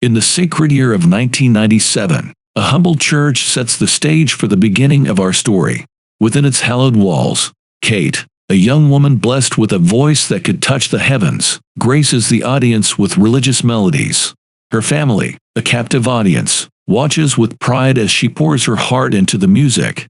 In the sacred year of 1997, a humble church sets the stage for the beginning of our story. Within its hallowed walls, Kate, a young woman blessed with a voice that could touch the heavens, graces the audience with religious melodies. Her family, a captive audience, watches with pride as she pours her heart into the music.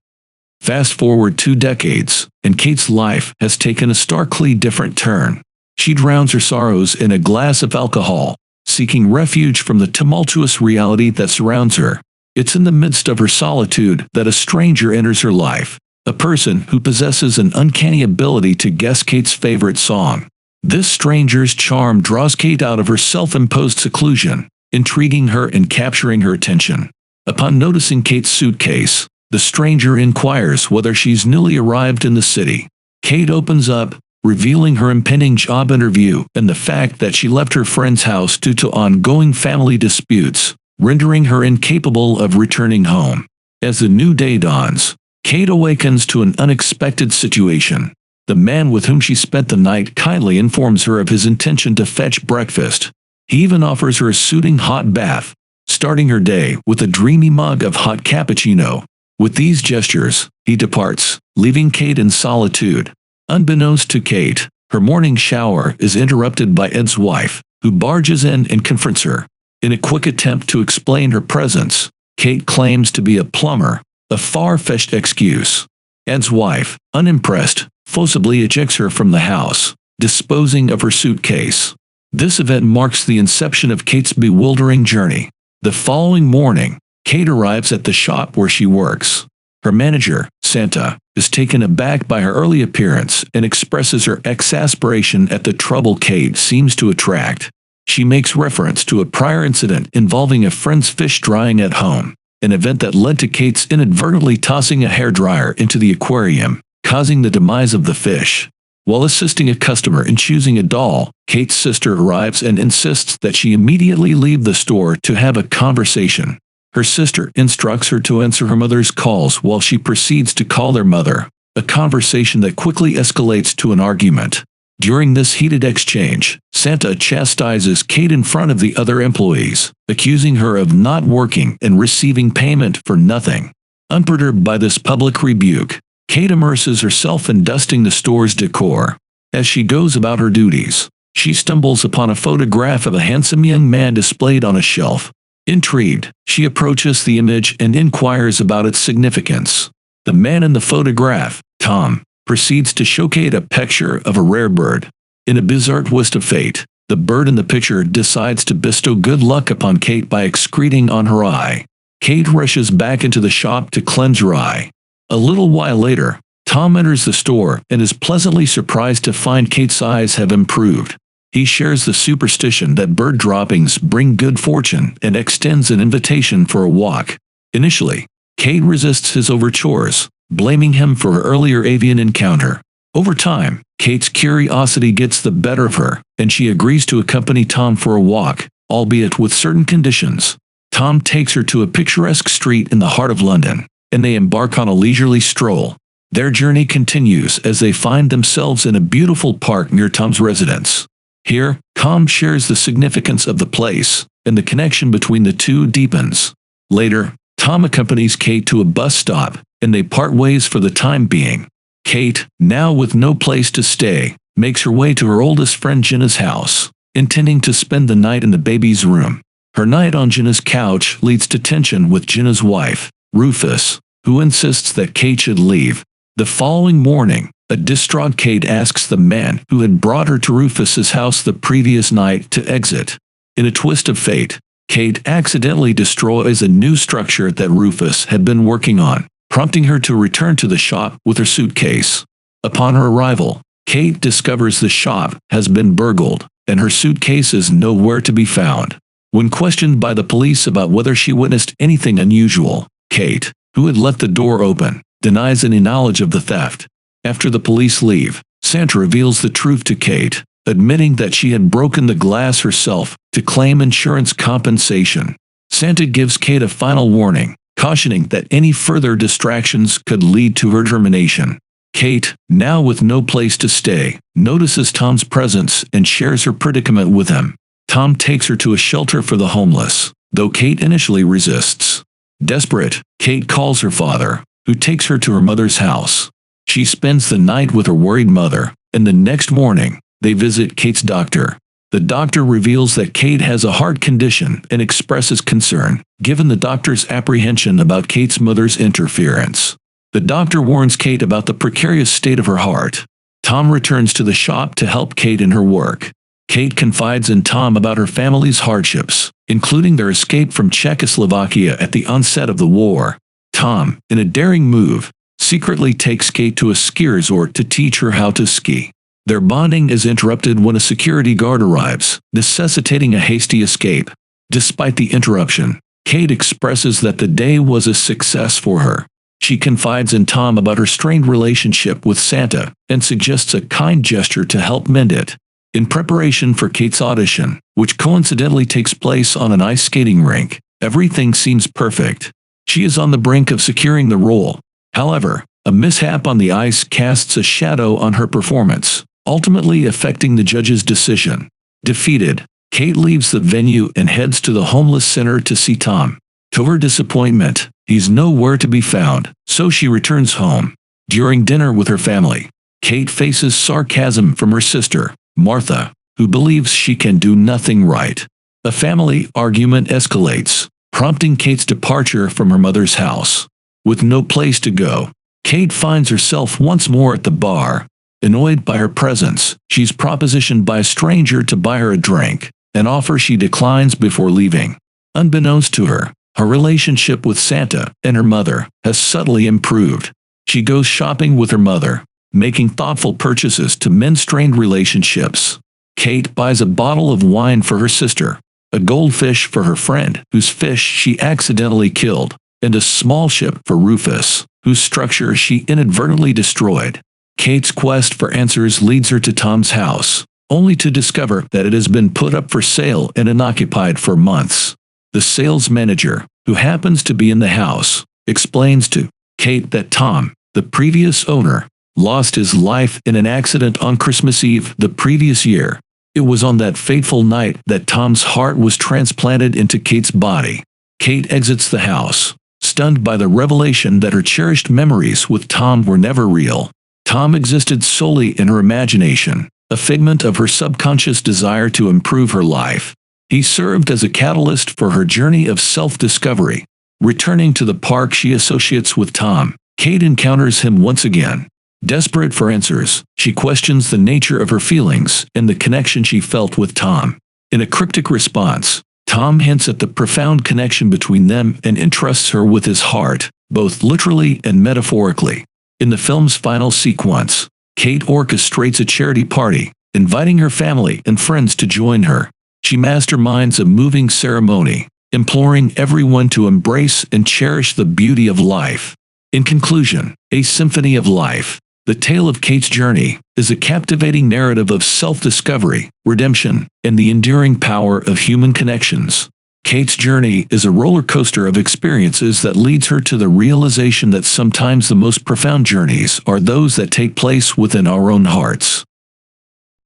Fast forward 2 decades, and Kate's life has taken a starkly different turn. She drowns her sorrows in a glass of alcohol, seeking refuge from the tumultuous reality that surrounds her. It's in the midst of her solitude that a stranger enters her life, a person who possesses an uncanny ability to guess Kate's favorite song. This stranger's charm draws Kate out of her self-imposed seclusion, intriguing her and capturing her attention. Upon noticing Kate's suitcase, the stranger inquires whether she's newly arrived in the city. Kate opens up, revealing her impending job interview and the fact that she left her friend's house due to ongoing family disputes, rendering her incapable of returning home. As the new day dawns, Kate awakens to an unexpected situation. The man with whom she spent the night kindly informs her of his intention to fetch breakfast. He even offers her a soothing hot bath, starting her day with a dreamy mug of hot cappuccino. With these gestures, he departs, leaving Kate in solitude. Unbeknownst to Kate, her morning shower is interrupted by Ed's wife, who barges in and confronts her. In a quick attempt to explain her presence, Kate claims to be a plumber, a far-fetched excuse. Ed's wife, unimpressed, forcibly ejects her from the house, disposing of her suitcase. This event marks the inception of Kate's bewildering journey. The following morning, Kate arrives at the shop where she works. Her manager, Santa, is taken aback by her early appearance and expresses her exasperation at the trouble Kate seems to attract. She makes reference to a prior incident involving a friend's fish drying at home, an event that led to Kate's inadvertently tossing a hairdryer into the aquarium, causing the demise of the fish. While assisting a customer in choosing a doll, Kate's sister arrives and insists that she immediately leave the store to have a conversation. Her sister instructs her to answer her mother's calls while she proceeds to call their mother, a conversation that quickly escalates to an argument. During this heated exchange, Santa chastises Kate in front of the other employees, accusing her of not working and receiving payment for nothing. Unperturbed by this public rebuke, Kate immerses herself in dusting the store's decor. As she goes about her duties, she stumbles upon a photograph of a handsome young man displayed on a shelf. Intrigued, she approaches the image and inquires about its significance. The man in the photograph, Tom, proceeds to show Kate a picture of a rare bird. In a bizarre twist of fate, the bird in the picture decides to bestow good luck upon Kate by excreting on her eye. Kate rushes back into the shop to cleanse her eye. A little while later, Tom enters the store and is pleasantly surprised to find Kate's eyes have improved. He shares the superstition that bird droppings bring good fortune and extends an invitation for a walk. Initially, Kate resists his overtures, blaming him for her earlier avian encounter. Over time, Kate's curiosity gets the better of her, and she agrees to accompany Tom for a walk, albeit with certain conditions. Tom takes her to a picturesque street in the heart of London, and they embark on a leisurely stroll. Their journey continues as they find themselves in a beautiful park near Tom's residence. Here, Tom shares the significance of the place, and the connection between the two deepens. Later, Tom accompanies Kate to a bus stop, and they part ways for the time being. Kate, now with no place to stay, makes her way to her oldest friend Jenna's house, intending to spend the night in the baby's room. Her night on Jenna's couch leads to tension with Jenna's wife, Rufus, who insists that Kate should leave. The following morning, a distraught Kate asks the man who had brought her to Rufus's house the previous night to exit. In a twist of fate, Kate accidentally destroys a new structure that Rufus had been working on, prompting her to return to the shop with her suitcase. Upon her arrival, Kate discovers the shop has been burgled, and her suitcase is nowhere to be found. When questioned by the police about whether she witnessed anything unusual, Kate, who had left the door open, denies any knowledge of the theft. After the police leave, Santa reveals the truth to Kate, admitting that she had broken the glass herself to claim insurance compensation. Santa gives Kate a final warning, cautioning that any further distractions could lead to her termination. Kate, now with no place to stay, notices Tom's presence and shares her predicament with him. Tom takes her to a shelter for the homeless, though Kate initially resists. Desperate, Kate calls her father, who takes her to her mother's house. She spends the night with her worried mother, and the next morning, they visit Kate's doctor. The doctor reveals that Kate has a heart condition and expresses concern, given the doctor's apprehension about Kate's mother's interference. The doctor warns Kate about the precarious state of her heart. Tom returns to the shop to help Kate in her work. Kate confides in Tom about her family's hardships, including their escape from Czechoslovakia at the onset of the war. Tom, in a daring move, secretly takes Kate to a ski resort to teach her how to ski. Their bonding is interrupted when a security guard arrives, necessitating a hasty escape. Despite the interruption, Kate expresses that the day was a success for her. She confides in Tom about her strained relationship with Santa and suggests a kind gesture to help mend it. In preparation for Kate's audition, which coincidentally takes place on an ice skating rink, everything seems perfect. She is on the brink of securing the role. However, a mishap on the ice casts a shadow on her performance, ultimately affecting the judge's decision. Defeated, Kate leaves the venue and heads to the homeless center to see Tom. To her disappointment, he's nowhere to be found, so she returns home. During dinner with her family, Kate faces sarcasm from her sister, Martha, who believes she can do nothing right. A family argument escalates, prompting Kate's departure from her mother's house. With no place to go, Kate finds herself once more at the bar. Annoyed by her presence, she's propositioned by a stranger to buy her a drink, an offer she declines before leaving. Unbeknownst to her, her relationship with Santa and her mother has subtly improved. She goes shopping with her mother, making thoughtful purchases to mend strained relationships. Kate buys a bottle of wine for her sister, a goldfish for her friend whose fish she accidentally killed, and a small ship for Rufus, whose structure she inadvertently destroyed. Kate's quest for answers leads her to Tom's house, only to discover that it has been put up for sale and unoccupied for months. The sales manager, who happens to be in the house, explains to Kate that Tom, the previous owner, lost his life in an accident on Christmas Eve the previous year. It was on that fateful night that Tom's heart was transplanted into Kate's body. Kate exits the house, stunned by the revelation that her cherished memories with Tom were never real. Tom existed solely in her imagination, a figment of her subconscious desire to improve her life. He served as a catalyst for her journey of self-discovery. Returning to the park she associates with Tom, Kate encounters him once again. Desperate for answers, she questions the nature of her feelings and the connection she felt with Tom. In a cryptic response, Tom hints at the profound connection between them and entrusts her with his heart, both literally and metaphorically. In the film's final sequence, Kate orchestrates a charity party, inviting her family and friends to join her. She masterminds a moving ceremony, imploring everyone to embrace and cherish the beauty of life. In conclusion, A Symphony of Life, the tale of Kate's journey, is a captivating narrative of self-discovery, redemption, and the enduring power of human connections. Kate's journey is a roller coaster of experiences that leads her to the realization that sometimes the most profound journeys are those that take place within our own hearts.